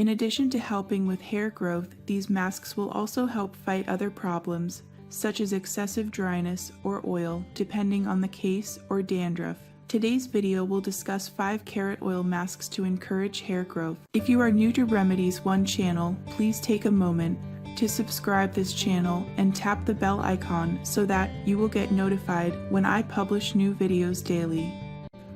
In addition to helping with hair growth, these masks will also help fight other problems, such as excessive dryness or oil, depending on the case, or dandruff. Today's video will discuss 5 carrot oil masks to encourage hair growth. If you are new to Remedies One channel, please take a moment to subscribe this channel and tap the bell icon so that you will get notified when I publish new videos daily.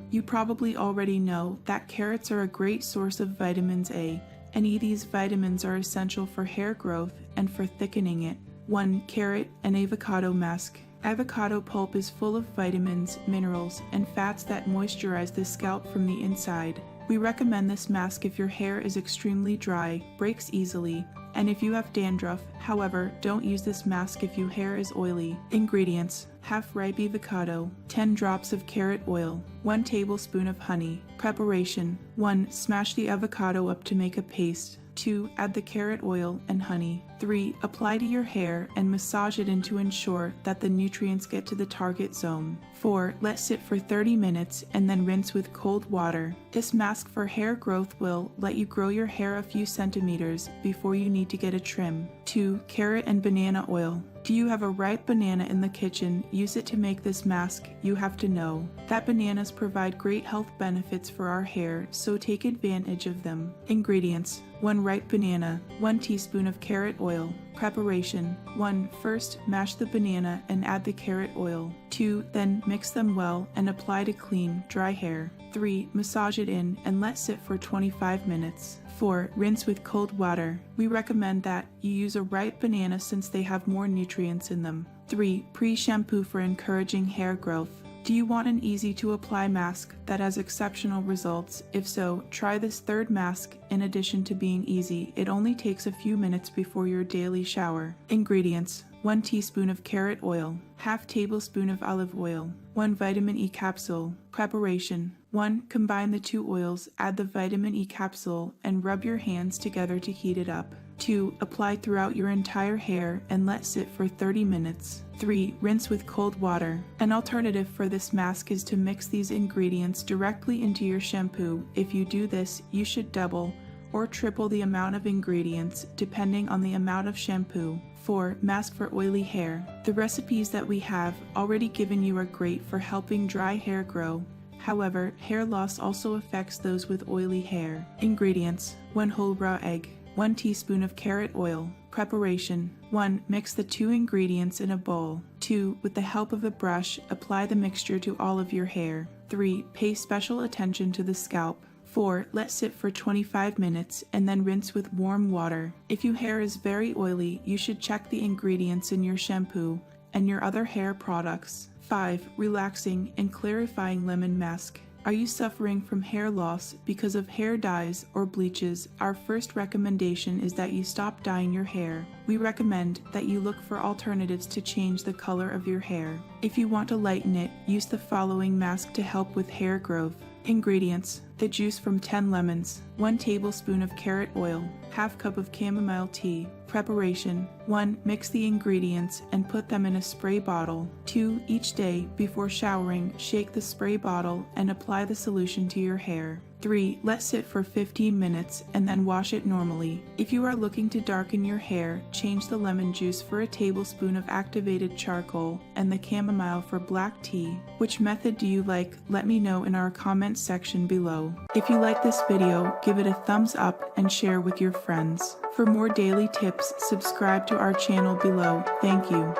You probably already know that carrots are a great source of vitamins A, and these vitamins are essential for hair growth and for thickening it. 1 carrot and avocado mask. Avocado pulp is full of vitamins, minerals, and fats that moisturize the scalp from the inside. We recommend this mask if your hair is extremely dry, breaks easily, and if you have dandruff. However, don't use this mask if your hair is oily. Ingredients: half ripe avocado, 10 drops of carrot oil, 1 tablespoon of honey. Preparation: 1. Smash the avocado up to make a paste. 2. Add the carrot oil and honey. 3. Apply to your hair and massage it in to ensure that the nutrients get to the target zone. 4. Let sit for 30 minutes and then rinse with cold water. This mask for hair growth will let you grow your hair a few centimeters before you need to get a trim. 2. Carrot and banana oil. Do you have a ripe banana in the kitchen? Use it to make this mask. You have to know that bananas provide great health benefits for our hair, so take advantage of them. Ingredients: 1 ripe banana, 1 teaspoon of carrot oil. Preparation: 1. First, mash the banana and add the carrot oil. 2. Then mix them well and apply to clean, dry hair. 3. Massage it in and let sit for 25 minutes. 4. Rinse with cold water. We recommend that you use a ripe banana since they have more nutrients in them. 3. Pre-shampoo for encouraging hair growth. Do you want an easy-to-apply mask that has exceptional results? If so, try this 3rd mask. In addition to being easy, it only takes a few minutes before your daily shower. Ingredients: 1 teaspoon of carrot oil, half tablespoon of olive oil, 1 vitamin E capsule. Preparation: 1. Combine the 2 oils, add the vitamin E capsule, and rub your hands together to heat it up. 2. Apply throughout your entire hair and let sit for 30 minutes. 3. Rinse with cold water. An alternative for this mask is to mix these ingredients directly into your shampoo. If you do this, you should double or triple the amount of ingredients depending on the amount of shampoo. 4. Mask for oily hair. The recipes that we have already given you are great for helping dry hair grow. However, hair loss also affects those with oily hair. Ingredients: 1 whole raw egg, 1 teaspoon of carrot oil. Preparation: 1. Mix the 2 ingredients in a bowl. 2. With the help of a brush, apply the mixture to all of your hair. 3. Pay special attention to the scalp. 4. Let sit for 25 minutes and then rinse with warm water. If your hair is very oily, you should check the ingredients in your shampoo and your other hair products. 5. Relaxing and clarifying lemon mask. Are you suffering from hair loss because of hair dyes or bleaches? Our first recommendation is that you stop dyeing your hair. We recommend that you look for alternatives to change the color of your hair. If you want to lighten it, use the following mask to help with hair growth. Ingredients: the juice from 10 lemons, 1 tablespoon of carrot oil, half cup of chamomile tea. Preparation: 1. Mix the ingredients and put them in a spray bottle. 2. Each day before showering, shake the spray bottle and apply the solution to your hair. 3. Let sit for 15 minutes and then wash it normally. If you are looking to darken your hair, change the lemon juice for a tablespoon of activated charcoal and the chamomile for black tea. Which method do you like? Let me know in our comments section below. If you like this video, give it a thumbs up and share with your friends. For more daily tips, subscribe to our channel below. Thank you.